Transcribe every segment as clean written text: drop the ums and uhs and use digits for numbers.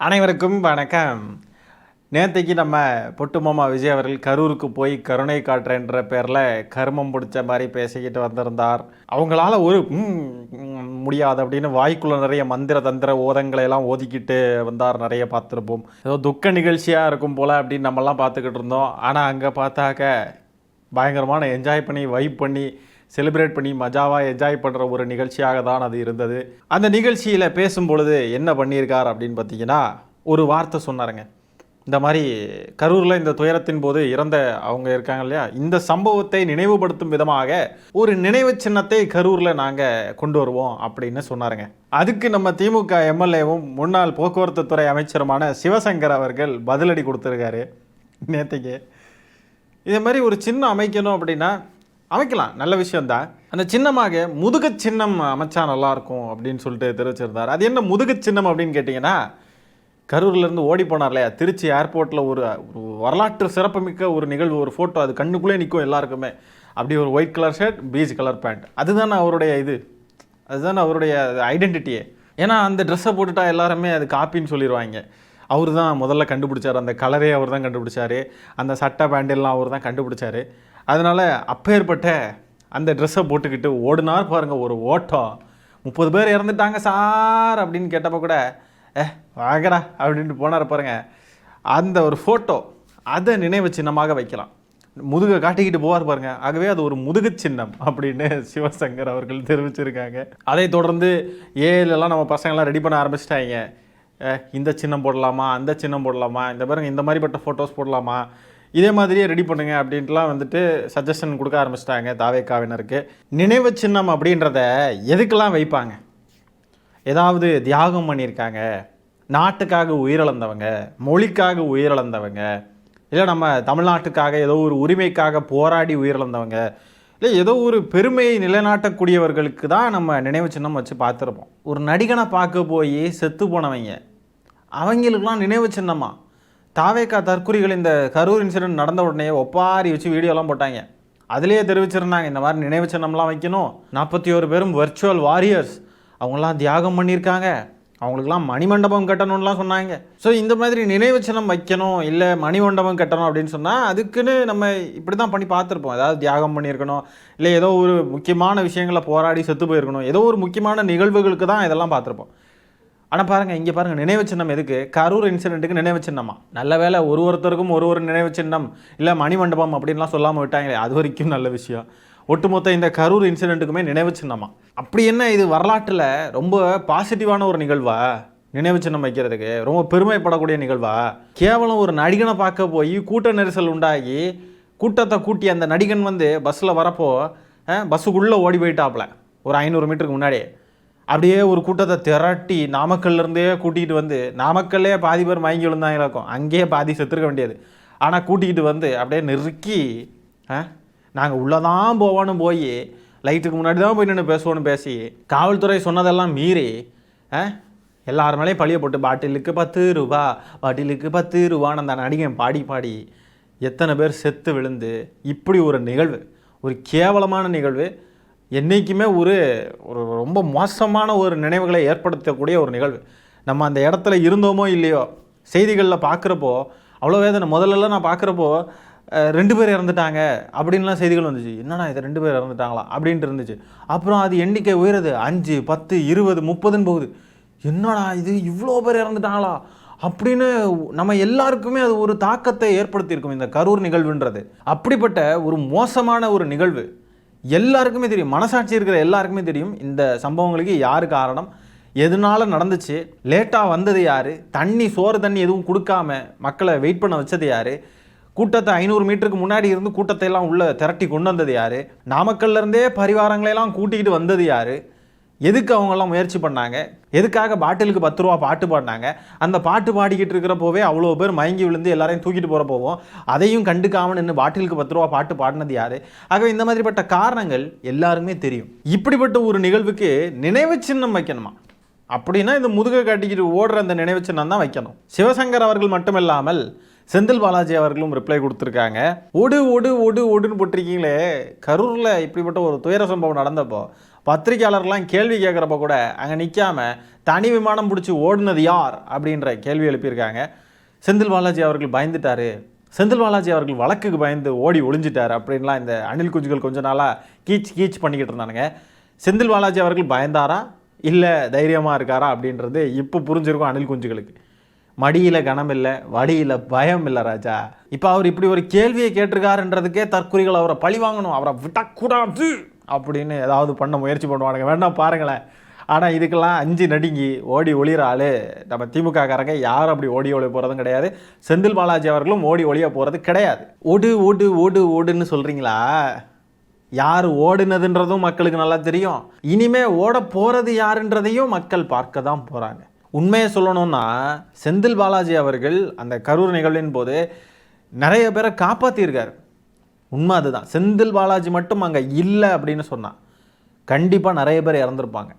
அனைவருக்கும் வணக்கம். நேற்றைக்கு நம்ம பொட்டு மாமா விஜய் அவர்கள் கரூருக்கு போய் கருணை காட்டுறேன்ற பேரில் கருமம் பிடிச்ச மாதிரி பேசிக்கிட்டு வந்திருந்தார். அவங்களால ஒரு முடியாது அப்படின்னு வாய்க்குள்ள நிறைய மந்திர தந்திர ஓதங்களை எல்லாம் ஓதிக்கிட்டு வந்தார். நிறைய பார்த்துருப்போம். ஏதோ துக்க நிகழ்ச்சியாக இருக்கும் போல் அப்படின்னு நம்மலாம் பார்த்துக்கிட்டு இருந்தோம். ஆனால் அங்கே பார்த்தாக்க பயங்கரமான என்ஜாய் பண்ணி வைப் பண்ணி செலிப்ரேட் பண்ணி மஜாவாக என்ஜாய் பண்ணுற ஒரு நிகழ்ச்சியாக தான் அது இருந்தது. அந்த நிகழ்ச்சியில் பேசும்பொழுது என்ன பண்ணியிருக்கார் அப்படின்னு பார்த்தீங்கன்னா, ஒரு வார்த்தை சொன்னாருங்க. இந்த மாதிரி கரூரில் இந்த துயரத்தின் போது இறந்த அவங்க இருக்காங்க இல்லையா, இந்த சம்பவத்தை நினைவுபடுத்தும் விதமாக ஒரு நினைவு சின்னத்தை கரூரில் நாங்கள் கொண்டு வருவோம் அப்படின்னு சொன்னாருங்க. அதுக்கு நம்ம திமுக எம்எல்ஏவும் முன்னாள் போக்குவரத்து துறை அமைச்சருமான சிவசங்கர் அவர்கள் பதிலடி கொடுத்துருக்காரு நேற்றுக்கு. இதே மாதிரி ஒரு சின்னம் அமைக்கணும் அப்படின்னா அமைக்கலாம், நல்ல விஷயந்தான். அந்த சின்னமாக முதுகு சின்னம் அமைச்சா நல்லாயிருக்கும் அப்படின்னு சொல்லிட்டு தெரிவிச்சிருந்தார். அது என்ன முதுகு சின்னம் அப்படின்னு கேட்டிங்கன்னா, கரூர்லேருந்து ஓடி போனார் இல்லையா, திருச்சி ஏர்போர்ட்டில் ஒரு வரலாற்று சிறப்புமிக்க ஒரு நிகழ்வு, ஒரு ஃபோட்டோ, அது கண்ணுக்குள்ளே நிற்கும் எல்லாருக்குமே. அப்படி ஒரு white colour shirt, peach colour pant, அதுதானே அவருடைய அதுதானே அவருடைய ஐடென்டிட்டியே. ஏன்னா அந்த ட்ரெஸ்ஸை போட்டுட்டா எல்லாருமே அது காப்பின்னு சொல்லிடுவாங்க. அவர் தான் முதல்ல கண்டுபிடிச்சார், அந்த கலரே அவர் தான் கண்டுபிடிச்சார், அந்த சட்டை பேண்டெல்லாம் அவர் தான் கண்டுபிடிச்சார். அதனால் அப்பேற்பட்ட அந்த ட்ரெஸ்ஸை போட்டுக்கிட்டு ஓடுனார் பாருங்கள், ஒரு ஓட்டம். 30 பேர் இறந்துட்டாங்க சார் அப்படின்னு கேட்டப்போ கூட வாங்கடா அப்படின்ட்டு போனார் பாருங்கள். அந்த ஒரு ஃபோட்டோ, அதை நினைவு சின்னமாக வைக்கலாம். முதுகை காட்டிக்கிட்டு போவார் பாருங்க, ஆகவே அது ஒரு முதுகு சின்னம் அப்படின்னு சிவசங்கர் அவர்கள் தெரிவிச்சிருக்காங்க. அதை தொடர்ந்து ஏலெல்லாம் நம்ம பசங்கள்லாம் ரெடி பண்ண ஆரம்பிச்சிட்டாங்க. இந்த சின்னம் போடலாமா, அந்த சின்னம் போடலாமா, இந்த பாருங்க இந்த மாதிரிப்பட்ட ஃபோட்டோஸ் போடலாமா, இதே மாதிரியே ரெடி பண்ணுங்க அப்படின்ட்டுலாம் வந்துட்டு சஜஷன் கொடுக்க ஆரம்பிச்சிட்டாங்க தாவேக்காவினருக்கு. நினைவு சின்னம் அப்படின்றத எதுக்கெல்லாம் வைப்பாங்க? ஏதாவது தியாகம் பண்ணியிருக்காங்க, நாட்டுக்காக உயிரிழந்தவங்க, மொழிக்காக உயிரிழந்தவங்க, இல்லை நம்ம தமிழ்நாட்டுக்காக ஏதோ ஒரு உரிமைக்காக போராடி உயிரிழந்தவங்க, இல்லை ஏதோ ஒரு பெருமையை நிலைநாட்டக்கூடியவர்களுக்கு தான் நம்ம நினைவு சின்னம் வச்சு பார்த்துருப்போம். ஒரு நடிகனை பார்க்க போய் செத்து போனவங்க, அவங்களுக்கெல்லாம் நினைவு சின்னமா? தாவேக்கா தற்குறிகள் இந்த கரூர் இன்சிடென்ட் நடந்த உடனே ஒப்பாரி வச்சு வீடியோலாம் போட்டாங்க. அதிலேயே தெரிவிச்சிருந்தாங்க இந்த மாதிரி நினைவு சின்னம்லாம் வைக்கணும். 41 பேரும் வர்ச்சுவல் வாரியர்ஸ், அவங்களாம் தியாகம் பண்ணியிருக்காங்க, அவங்களுக்குலாம் மணிமண்டபம் கட்டணும்லாம் சொன்னாங்க. ஸோ இந்த மாதிரி நினைவு சின்னம் வைக்கணும், இல்லை மணிமண்டபம் கட்டணும் அப்படின்னு சொன்னால் அதுக்குன்னு நம்ம இப்படி தான் பண்ணி பார்த்துருப்போம். ஏதாவது தியாகம் பண்ணியிருக்கணும், இல்லை ஏதோ ஒரு முக்கியமான விஷயங்களை போராடி செத்து போயிருக்கணும், ஏதோ ஒரு முக்கியமான நிகழ்வுகளுக்கு தான் இதெல்லாம் பார்த்துருப்போம். ஆனால் பாருங்கள், இங்கே பாருங்கள், நினைவு சின்னம் எதுக்கு? கரூர் இன்சிடென்ட்டுக்கு நினைவு சின்னமா? நல்ல வேலை ஒருத்தருக்கும் ஒரு நினைவு சின்னம் இல்லை மணிமண்டபம் அப்படின்லாம் சொல்லாமல் விட்டாங்களே, அது வரைக்கும் நல்ல விஷயம். ஒட்டுமொத்த இந்த கரூர் இன்சிடென்ட்டுக்குமே நினைவு சின்னமா? அப்படி என்ன இது வரலாற்றில் ரொம்ப பாசிட்டிவான ஒரு நிகழ்வா? நினைவு சின்னம் வைக்கிறதுக்கு ரொம்ப பெருமைப்படக்கூடிய நிகழ்வா? கேவலம் ஒரு நடிகனை பார்க்க போய் கூட்ட நெரிசல் உண்டாகி கூட்டத்தை கூட்டி அந்த நடிகன் வந்து பஸ்ஸில் வரப்போ பஸ்ஸுக்குள்ளே ஓடி போயிட்டாப்புல ஒரு 500 மீட்டருக்கு முன்னாடி. அப்படியே ஒரு கூட்டத்தை திரட்டி நாமக்கல்லேருந்தே கூட்டிகிட்டு வந்து, நாமக்கல்லே பாதி பேர் மயங்கி விழுந்தாங்க இருக்கும், அங்கேயே பாதி செத்துருக்க வேண்டியது. ஆனால் கூட்டிகிட்டு வந்து அப்படியே நெருக்கி நாங்கள் உள்ளே தான் போவோன்னு போய் லைட்டுக்கு முன்னாடி தான் போய் நின்று பேசுவோன்னு பேசி காவல்துறை சொன்னதெல்லாம் மீறி எல்லார் மேலேயும் பழிய போட்டு பாட்டிலுக்கு 10 ரூபா, பாட்டிலுக்கு 10 ரூபான்னு அந்த நடிகன் பாடி எத்தனை பேர் செத்து விழுந்து, இப்படி ஒரு நிகழ்வு, ஒரு கேவலமான நிகழ்வு, என்றைக்குமே ஒரு ரொம்ப மோசமான ஒரு நினைவுகளை ஏற்படுத்தக்கூடிய ஒரு நிகழ்வு. நம்ம அந்த இடத்துல இருந்தோமோ இல்லையோ, செய்திகளில் பார்க்குறப்போ அவ்வளோ வேதனை. முதல்லலாம் நான் பார்க்குறப்போ 2 பேர் இறந்துட்டாங்க அப்படின்லாம் செய்திகள் வந்துச்சு. என்னடா இது 2 பேர் இறந்துட்டாங்களா அப்படின்ட்டு இருந்துச்சு. அப்புறம் அது எண்ணிக்கை உயருது, 5, 10, 20, 30ன்னு போகுது. என்னடா இது இவ்வளோ பேர் இறந்துட்டாங்களா அப்படின்னு நம்ம எல்லாருக்குமே அது ஒரு தாக்கத்தை ஏற்படுத்தியிருக்கும் இந்த கரூர் நிகழ்வுன்றது. அப்படிப்பட்ட ஒரு மோசமான ஒரு நிகழ்வு எல்லாருக்குமே தெரியும், மனசாட்சி இருக்கிற எல்லாருக்குமே தெரியும். இந்த சம்பவங்களுக்கு யார் காரணம், எதனால நடந்துச்சு, லேட்டாக வந்தது யார், சோறு தண்ணி எதுவும் கொடுக்காம மக்களை வெயிட் பண்ண வச்சது யார், கூட்டத்தை 500 மீட்டருக்கு முன்னாடி இருந்து கூட்டத்தை எல்லாம் உள்ளே திரட்டி கொண்டு வந்தது யார், நாமக்கல்லேருந்தே பரிவாரங்களையெல்லாம் கூட்டிகிட்டு வந்தது யார், எதுக்கு அவங்கெல்லாம் முயற்சி பண்ணாங்க, எதுக்காக பாட்டிலுக்கு 10 ரூபா பாட்டு பாடினாங்க, அந்த பாட்டு பாடிக்கிட்டு இருக்கிறப்போவே அவ்வளோ பேர் மயங்கி விழுந்து எல்லாரையும் தூக்கிட்டு போகிற போவோம், அதையும் கண்டுக்காமல் நின்று பாட்டிலுக்கு 10 ரூபா பாட்டு பாடினது யார். ஆகவே இந்த மாதிரிப்பட்ட காரணங்கள் எல்லாருமே தெரியும். இப்படிப்பட்ட ஒரு நிகழ்வுக்கு நினைவு சின்னம் வைக்கணுமா? அப்படின்னா இந்த முதுகை காட்டிக்கிட்டு ஓடுற அந்த நினைவு சின்னம் தான் வைக்கணும். சிவசங்கர் அவர்கள் மட்டுமில்லாமல் செந்தில் பாலாஜி அவர்களும் ரிப்ளை கொடுத்துருக்காங்க. ஒடுன்னு போட்டிருக்கீங்களே, கரூரில் இப்படிப்பட்ட ஒரு துயர சம்பவம் நடந்தப்போ பத்திரிகையாளர்லாம் கேள்வி கேட்குறப்ப கூட அங்கே நிற்காம தனி விமானம் பிடிச்சி ஓடுனது யார் அப்படின்ற கேள்வி எழுப்பியிருக்காங்க. செந்தில் பாலாஜி அவர்கள் பயந்துட்டாரு, செந்தில் பாலாஜி அவர்கள் வழக்குக்கு பயந்து ஓடி ஒளிஞ்சிட்டார் அப்படின்லாம் இந்த அணில் குஞ்சுகள் கொஞ்ச நாளாக கீச் பண்ணிக்கிட்டு இருந்தானுங்க. செந்தில் பாலாஜி அவர்கள் பயந்தாரா இல்லை தைரியமாக இருக்காரா அப்படின்றது இப்போ புரிஞ்சிருக்கும் அணில் குஞ்சுகளுக்கு. மடியில் கனம் இல்லை, வடியில் பயம் இல்லை ராஜா. இப்போ அவர் இப்படி ஒரு கேள்வியை கேட்டிருக்காருன்றதுக்கே தற்குறிகள் அவரை பழி வாங்கணும், அவரை விடக்கூடாது அப்படின்னு ஏதாவது பண்ண முயற்சி பண்ணுவானுங்க. வேணா பாருங்களேன். ஆனால் இதுக்கெல்லாம் அஞ்சு நடுங்கி ஓடி ஒளிகிற ஆள் நம்ம திமுக காரங்க யாரும் அப்படி ஓடி ஒளிய போகிறதும் கிடையாது. செந்தில் பாலாஜி அவர்களும் ஓடி ஒளிய போகிறது கிடையாது. ஓடுன்னு சொல்கிறீங்களா? யார் ஓடுனதுன்றதும் மக்களுக்கு நல்லா தெரியும். இனிமே ஓட போகிறது யாருன்றதையும் மக்கள் பார்க்க தான் போகிறாங்க. உண்மையை சொல்லணும்னா செந்தில் பாலாஜி அவர்கள் அந்த கரூர் நிகழ்வின் போது நிறைய பேரை காப்பாற்றியிருக்காரு. உண்மை அதுதான். செந்தில் பாலாஜி மட்டும் அங்கே இல்லை அப்படின்னு சொன்னால் கண்டிப்பாக நிறைய பேர் இறந்துருப்பாங்க.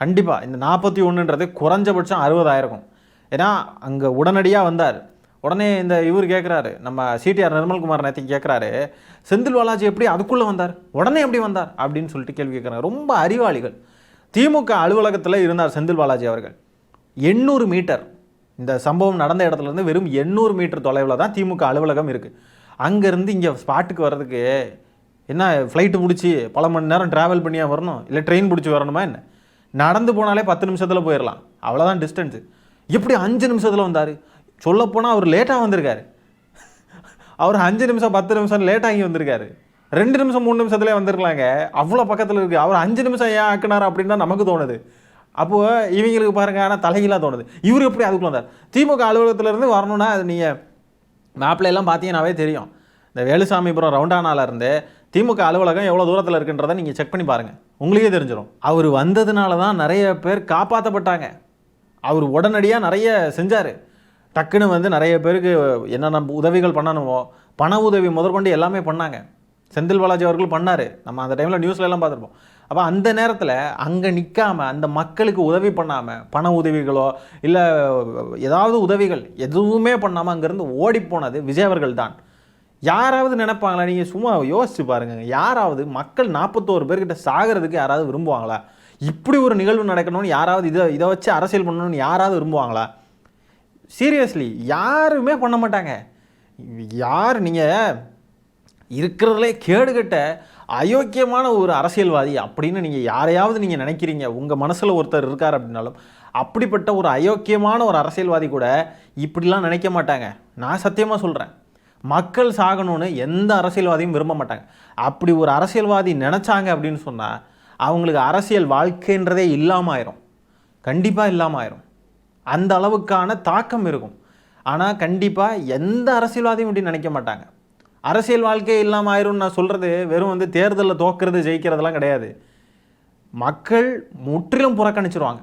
கண்டிப்பாக இந்த 41ன்றது குறைஞ்சபட்சம் 60 இருக்கும். ஏன்னா அங்கே உடனடியாக வந்தார். உடனே இந்த இவர் கேட்குறாரு, நம்ம சிடிஆர் நிர்மல்குமார் நேற்று கேட்குறாரு, செந்தில் பாலாஜி எப்படி அதுக்குள்ளே வந்தார், உடனே எப்படி வந்தார் அப்படின்னு சொல்லிட்டு கேள்வி கேட்குறாங்க. ரொம்ப அறிவாளிகள். திமுக அலுவலகத்தில் இருந்தார் செந்தில் பாலாஜி அவர்கள். 800 மீட்டர் இந்த சம்பவம் நடந்த இடத்துலேருந்து வெறும் 800 மீட்டர் தொலைவில் தான் திமுக அலுவலகம் இருக்குது. அங்கேருந்து இங்கே ஸ்பாட்டுக்கு வர்றதுக்கு என்ன ஃப்ளைட்டு பிடிச்சி பல மணி நேரம் ட்ராவல் பண்ணியாக வரணும், இல்லை ட்ரெயின் பிடிச்சி வரணுமா என்ன? நடந்து போனாலே 10 நிமிஷத்தில் போயிடலாம், அவ்வளோதான் டிஸ்டன்ஸு. எப்படி 5 நிமிஷத்தில் வந்தார்? சொல்லப்போனால் அவர் லேட்டாக வந்திருக்காரு. அவர் 5 நிமிஷம் 10 நிமிஷம் லேட்டாகி வந்திருக்காரு. 2 நிமிஷம் 3 நிமிஷத்துலேயே வந்திருக்கலாங்க, அவ்வளோ பக்கத்தில் இருக்குது. அவர் 5 நிமிஷம் ஏன் ஆக்குனார் அப்படின்னு தான் நமக்கு தோணுது. அப்போது இவங்களுக்கு பாருங்க, ஆனால் தலைகீழாக தோணுது. இவர் எப்படி அதுக்குள்ள வந்தார்? திமுக அலுவலகத்திலேருந்து வரணும்னா அது நீங்கள் மேப்லையெல்லாம் பார்த்தீங்கன்னாவே தெரியும். இந்த வேலுசாமிபுரம் ரவுண்டானாலேருந்து திமுக அலுவலகம் எவ்வளோ தூரத்தில் இருக்குன்றதை நீங்கள் செக் பண்ணி பாருங்கள், உங்களுக்கே தெரிஞ்சிடும். அவர் வந்ததுனால தான் நிறைய பேர் காப்பாற்றப்பட்டாங்க. அவர் உடனடியாக நிறைய செஞ்சார். டக்குன்னு வந்து நிறைய பேருக்கு என்னென்ன உதவிகள் பண்ணணுமோ பண உதவி முதற்கொண்டு எல்லாமே பண்ணாங்க. செந்தில் பாலாஜி அவர்கள் பண்ணார். நம்ம அந்த டைமில் நியூஸ்ல எல்லாம் பார்த்துருப்போம். அப்போ அந்த நேரத்தில் அங்கே நிற்காமல் அந்த மக்களுக்கு உதவி பண்ணாமல், பண உதவிகளோ இல்லை ஏதாவது உதவிகள் எதுவுமே பண்ணாமல் அங்கேருந்து ஓடி போனது விஜய் அவர்கள் தான். யாராவது நினைப்பாங்களா? நீங்கள் சும்மா யோசிச்சு பாருங்க. யாராவது மக்கள் 41 பேர்கிட்ட சாகிறதுக்கு யாராவது விரும்புவாங்களா? இப்படி ஒரு நிகழ்வு நடக்கணும்னு யாராவது இதை வச்சு அரசியல் பண்ணணும்னு யாராவது விரும்புவாங்களா? சீரியஸ்லி யாருமே பண்ண மாட்டாங்க. யார் நீங்கள் இருக்கிறதுலே கேடுகட்ட அயோக்கியமான ஒரு அரசியல்வாதி அப்படின்னு நீங்கள் யாரையாவது நீங்கள் நினைக்கிறீங்க, உங்கள் மனசில் ஒருத்தர் இருக்கார் அப்படின்னாலும் அப்படிப்பட்ட ஒரு அயோக்கியமான ஒரு அரசியல்வாதி கூட இப்படிலாம் நினைக்க மாட்டாங்க. நான் சத்தியமாக சொல்கிறேன், மக்கள் சாகணும்னு எந்த அரசியல்வாதியும் விரும்ப மாட்டாங்க. அப்படி ஒரு அரசியல்வாதி நினச்சாங்க அப்படின்னு சொன்னால் அவங்களுக்கு அரசியல் வாழ்க்கைன்றதே இல்லாமல் ஆயிரும். கண்டிப்பாக இல்லாமல் ஆயிரும். அந்த அளவுக்கான தாக்கம் இருக்கும். ஆனால் கண்டிப்பாக எந்த அரசியல்வாதியும் இப்படி நினைக்க மாட்டாங்க. அரசியல் வாழ்க்கை இல்லாமல் ஆயிரும்னு நான் சொல்கிறது வெறும் வந்து தேர்தலில் தோக்கிறது ஜெயிக்கிறதெல்லாம் கிடையாது. மக்கள் முற்றிலும் புறக்கணிச்சிருவாங்க.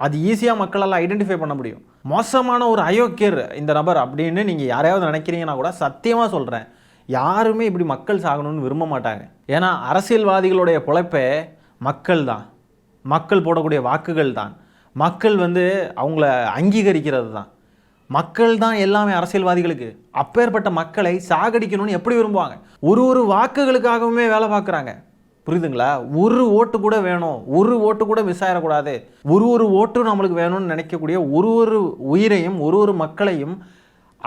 அது ஈஸியாக மக்களால் ஐடென்டிஃபை பண்ண முடியும். மோசமான ஒரு அயோக்கியர் இந்த நபர் அப்படின்னு நீங்கள் யாரையாவது நினைக்கிறீங்கன்னா கூட சத்தியமாக சொல்கிறேன், யாருமே இப்படி மக்கள் சாகணும்னு விரும்ப மாட்டாங்க. ஏன்னா அரசியல்வாதிகளுடைய பொழைப்பே மக்கள் தான், மக்கள் போடக்கூடிய வாக்குகள் தான், மக்கள் வந்து அவங்கள அங்கீகரிக்கிறது தான். மக்கள் தான் எல்லாமே அரசியல்வாதிகளுக்கு. அப்பேற்பட்ட மக்களை சாகடிக்கணும்னு எப்படி விரும்புவாங்க? ஒரு வாக்குகளுக்காகவுமே வேலை பார்க்குறாங்க. புரியுதுங்களா? ஒரு ஓட்டு கூட வேணும், ஒரு ஓட்டு கூட மிஸ் ஆகிடக்கூடாது, ஒரு ஓட்டு நம்மளுக்கு வேணும்னு நினைக்கக்கூடிய ஒரு உயிரையும் ஒரு மக்களையும்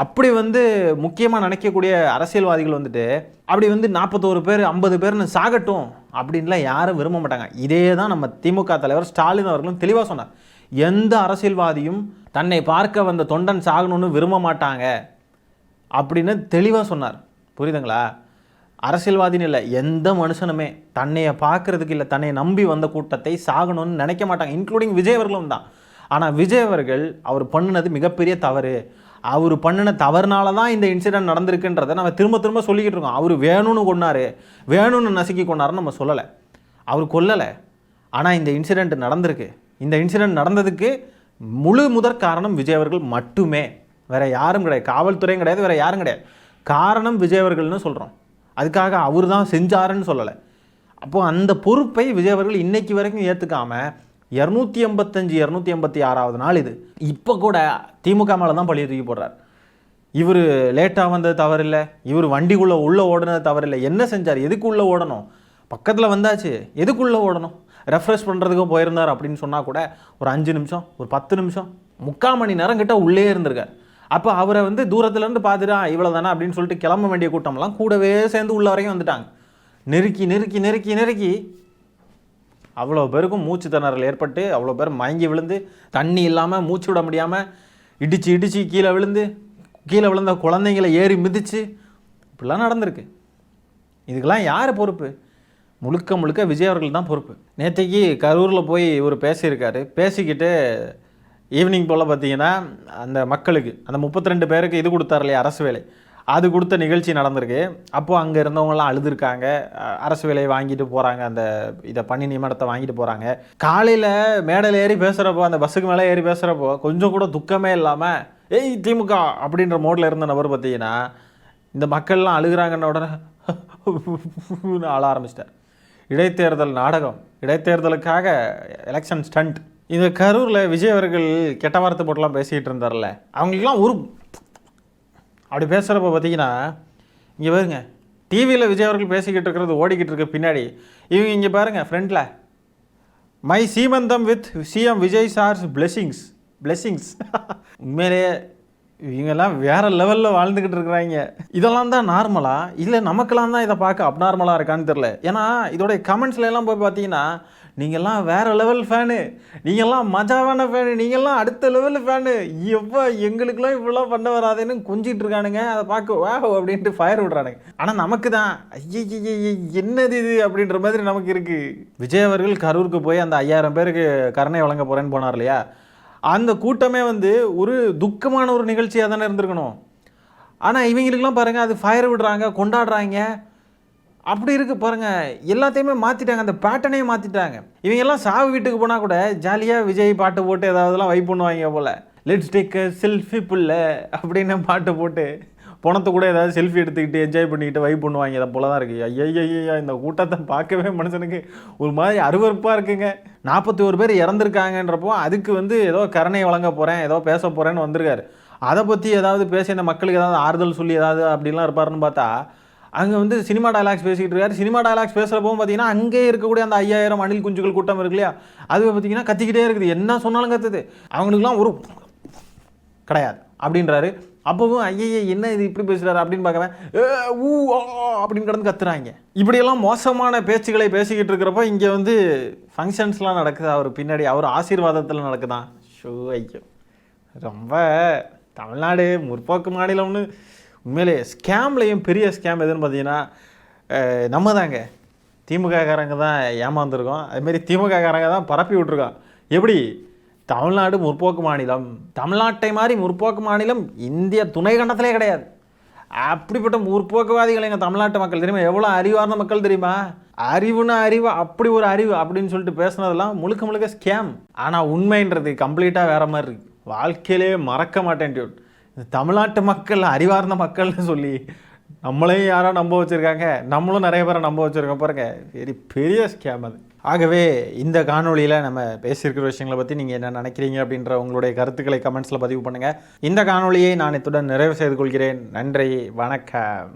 அப்படி வந்து முக்கியமாக நினைக்கக்கூடிய அரசியல்வாதிகள் வந்துட்டு அப்படி வந்து 41 பேர் 50 பேர்னு சாகட்டும் அப்படின்லாம் யாரும் விரும்ப மாட்டாங்க. இதே தான் நம்ம திமுக தலைவர் ஸ்டாலின் அவர்களும் தெளிவாக சொன்னார். எந்த அரசியல்வாதியும் தன்னை பார்க்க வந்த தொண்டன் சாகணும்னு விரும்ப மாட்டாங்க அப்படின்னு தெளிவாக சொன்னார். புரியுதுங்களா? அரசியல்வாதின்னு இல்லை, எந்த மனுஷனுமே தன்னையை பார்க்கறதுக்கு இல்லை தன்னை நம்பி வந்த கூட்டத்தை சாகணும்னு நினைக்க மாட்டாங்க, இன்க்ளூடிங் விஜய் அவர்களும் தான். ஆனால் விஜய் அவர்கள் அவர் பண்ணினது மிகப்பெரிய தவறு. அவர் பண்ணின தவறுனால தான் இந்த இன்சிடென்ட் நடந்திருக்குன்றதை நம்ம திரும்ப சொல்லிக்கிட்டு இருக்கோம். அவர் வேணும்னு கொண்டாரு, வேணும்னு நசுக்கி கொண்டாருன்னு நம்ம சொல்லலை, அவர் கொல்லலை. ஆனால் இந்த இன்சிடெண்ட் நடந்திருக்கு. இந்த இன்சிடெண்ட் நடந்ததுக்கு முழு முதற் காரணம் விஜய் அவர்கள் மட்டுமே, வேறு யாரும் கிடையாது. காவல்துறையும் கிடையாது, வேறு யாரும் கிடையாது. காரணம் விஜய் அவர்கள்னு சொல்கிறோம். அதுக்காக அவர் தான் செஞ்சாருன்னு சொல்லலை. அப்போது அந்த பொறுப்பை விஜய் அவர்கள் இன்னைக்கு வரைக்கும் ஏற்றுக்காமல் 285 286வது நாள் இது. இப்போ கூட திமுக மேலே தான் பழிய தூக்கி போடுறார். இவர் லேட்டாக வந்தது தவறில்லை, இவர் வண்டிக்குள்ளே உள்ளே ஓடுனது தவறில்லை. என்ன செஞ்சார்? எதுக்கு உள்ளே ஓடணும்? பக்கத்தில் வந்தாச்சு, எதுக்குள்ளே ஓடணும்? ரெஃப்ரெஷ் பண்ணுறதுக்கும் போயிருந்தார் அப்படின்னு சொன்னால் கூட ஒரு 5 நிமிஷம், ஒரு 10 நிமிஷம், 3/4 மணி நேரம் கிட்ட உள்ளே இருந்திருக்கார். அப்போ அவரை வந்து தூரத்துலேருந்து பார்த்துட்டா இவ்வளோ தானே அப்படின்னு சொல்லிட்டு கிளம்ப வேண்டிய கூட்டம்லாம் கூடவே சேர்ந்து உள்ள வரைக்கும் வந்துட்டாங்க. நெருக்கி நெருக்கி நெருக்கி நெருக்கி அவ்வளோ பேருக்கும் மூச்சு திணறல் ஏற்பட்டு அவ்வளோ பேர் மயங்கி விழுந்து தண்ணி இல்லாமல் மூச்சு விட முடியாமல் இடித்து இடித்து கீழே விழுந்த குழந்தைங்களை ஏறி மிதித்து இப்படிலாம் நடந்திருக்கு. இதுக்கெல்லாம் யார் பொறுப்பு? முழுக்க முழுக்க விஜய் அவர்கள் தான் பொறுப்பு. நேற்றைக்கு கரூரில் போய் இவர் பேசியிருக்காரு. பேசிக்கிட்டு ஈவினிங் போல் பார்த்தீங்கன்னா அந்த மக்களுக்கு அந்த 32 பேருக்கு இது கொடுத்தார் இல்லையா அரசு வேலை, அது கொடுத்த நிகழ்ச்சி நடந்திருக்கு. அப்போது அங்கே இருந்தவங்களாம் அழுதுருக்காங்க. அரசு வேலையை வாங்கிட்டு போகிறாங்க, அந்த இதை பணி நியமனத்தை வாங்கிட்டு போகிறாங்க. காலையில் மேடையில் ஏறி பேசுகிறப்போ, அந்த பஸ்ஸுக்கு மேலே ஏறி பேசுகிறப்போ கொஞ்சம் கூட துக்கமே இல்லாமல் ஏய் திமுக அப்படின்ற மோடில் இருந்த நபர் பார்த்தீங்கன்னா இந்த மக்கள்லாம் அழுகிறாங்கன்ன உடனே ஆள ஆரம்பிச்சிட்டார். இடைத்தேர்தல் நாடகம், இடைத்தேர்தலுக்காக எலெக்ஷன் ஸ்டண்ட். இந்த கரூரில் விஜய் அவர்கள் கெட்ட வார்த்தை போட்டுலாம் பேசிக்கிட்டு இருந்தார்ல, அவங்களுக்குலாம் ஒரு அப்படி பேசுகிறப்ப பார்த்தீங்கன்னா இங்கே பாருங்க, டிவியில் விஜய் அவர்கள் பேசிக்கிட்டு இருக்கிறது ஓடிக்கிட்டு இருக்க பின்னாடி இவங்க இங்கே பாருங்கள் ஃப்ரண்ட்டில் my seemantham with CM Vijay sir's blessings. உண்மையிலேயே இவங்கெல்லாம் வேறு லெவலில் வாழ்ந்துக்கிட்டு இருக்கிறாங்க. இதெல்லாம் தான் நார்மலா இல்லை நமக்கெல்லாம் தான் இதை பார்க்க அப்நார்மலாக இருக்கான்னு தெரில. ஏன்னா இதோடைய கமெண்ட்ஸ்ல எல்லாம் போய் பார்த்தீங்கன்னா நீங்கள்லாம் வேறு லெவல் ஃபேனு, நீங்கள்லாம் மஜாவான ஃபேனு, நீங்கள்லாம் அடுத்த லெவல் ஃபேனு, எப்போ எங்களுக்கெல்லாம் இப்படிலாம் பண்ண வராதுன்னு கொஞ்சிட்டு இருக்கானுங்க. அதை பார்க்க வா அப்படின்ட்டு ஃபயர் விடுறானுங்க. ஆனால் நமக்கு தான் ஐய என்னது இது அப்படின்ற மாதிரி நமக்கு இருக்குது. விஜய் அவர்கள் கரூருக்கு போய் அந்த 5000 பேருக்கு கருணை வழங்க போகிறேன்னு போனார் இல்லையா, அந்த கூட்டமே வந்து ஒரு துக்கமான ஒரு நிகழ்ச்சியாக தானே இருந்திருக்கணும். ஆனால் இவங்களுக்கெல்லாம் பாருங்கள் அது ஃபயர் விடுறாங்க, கொண்டாடுறாங்க. அப்படி இருக்குது பாருங்கள், எல்லாத்தையுமே மாற்றிட்டாங்க, அந்த பேட்டர்னே மாற்றிட்டாங்க. இவங்கெல்லாம் சாவு வீட்டுக்கு போனால் கூட ஜாலியாக விஜய் பாட்டு போட்டு ஏதாவதுலாம் வைப் பண்ணுவாங்க போல். லெட்ஸ் டேக் அ செல்ஃபி புல்ல அப்படின்னு பாட்டு போட்டு பணத்தை கூட ஏதாவது செல்ஃபி எடுத்துக்கிட்டு என்ஜாய் பண்ணிக்கிட்டு வைப் பண்ணுவாங்க. அதை போல தான் இருக்குது. ஐயா இந்த கூட்டத்தை பார்க்கவே மனுஷனுக்கு ஒரு மாதிரி அருவருப்பாக இருக்குங்க. 41 பேர் இறந்துருக்காங்கன்றப்போ அதுக்கு வந்து ஏதோ கருணை வழங்க போகிறேன், ஏதோ பேச போகிறேன்னு வந்திருக்காரு. அதை பற்றி ஏதாவது பேசி இந்த மக்களுக்கு ஏதாவது ஆறுதல் சொல்லி ஏதாவது அப்படின்லாம் இருப்பாருன்னு பார்த்தா அங்கே வந்து சினிமா டயலாக்ஸ் பேசிக்கிட்டு இருக்காரு. சினிமா டயலாக்ஸ் பேசுகிறப்போ பார்த்தீங்கன்னா அங்கே இருக்கக்கூடிய அந்த 5000 அணில் குஞ்சுகள் கூட்டம் இருக்கு இல்லையா, அது பார்த்தீங்கன்னா கத்திக்கிட்டே இருக்குது. என்ன சொன்னாலும் கத்துது. அவங்களுக்குலாம் ஒரு கிடையாது அப்படின்றாரு. அப்போவும் ஐயே என்ன இது இப்படி பேசுகிறாரு அப்படின்னு பார்க்குறேன், ஊ அப்படின்னு கடந்து கத்துறாங்க. இப்படியெல்லாம் மோசமான பேச்சுக்களை பேசிக்கிட்டு இருக்கிறப்போ இங்கே வந்து ஃபங்க்ஷன்ஸ்லாம் நடக்குது. அவர் பின்னாடி அவர் ஆசீர்வாதத்தில் நடக்குதான். ஷோ ஐயோ, ரொம்ப தமிழ்நாடு முற்போக்கு மாநிலம்னு. உண்மையிலே ஸ்கேம்லேயும் பெரிய ஸ்கேம் எதுன்னு பார்த்தீங்கன்னா நம்ம தாங்க, திமுககாரங்க தான் ஏமாந்துருக்கோம். அதுமாரி திமுககாரங்க தான் பரப்பி விட்ருக்கோம். எப்படி தமிழ்நாடு முற்போக்கு மாநிலம், தமிழ்நாட்டை மாதிரி முற்போக்கு மாநிலம் இந்திய துணை கண்டத்திலே கிடையாது. அப்படிப்பட்ட முற்போக்குவாதிகள் எங்கள் தமிழ்நாட்டு மக்கள் தெரியுமா, எவ்வளோ அறிவார்ந்த மக்கள் தெரியுமா, அறிவுன்னா அறிவு, அப்படி ஒரு அறிவு அப்படின்னு சொல்லிட்டு பேசுனதெல்லாம் முழுக்க முழுக்க ஸ்கேம். ஆனால் உண்மைன்றது கம்ப்ளீட்டாக வேறு மாதிரி இருக்குது. வாழ்க்கையிலே மறக்க மாட்டேன் டியூட். தமிழ்நாட்டு மக்கள் அறிவார்ந்த மக்கள்னு சொல்லி நம்மளையும் யாரோ நம்ப வச்சுருக்காங்க, நம்மளும் நிறைய பேரை நம்ப வச்சுருக்கோம் பாருங்க. பெரிய ஸ்கேம் அது. ஆகவே இந்த காணொலியில் நம்ம பேசியிருக்கிற விஷயங்களை பற்றி நீங்கள் என்ன நினைக்கிறீங்க அப்படின்ற உங்களுடைய கருத்துக்களை கமெண்ட்ஸில் பதிவு பண்ணுங்கள். இந்த காணொலியை நான் இத்துடன் நிறைவு செய்து கொள்கிறேன். நன்றி, வணக்கம்.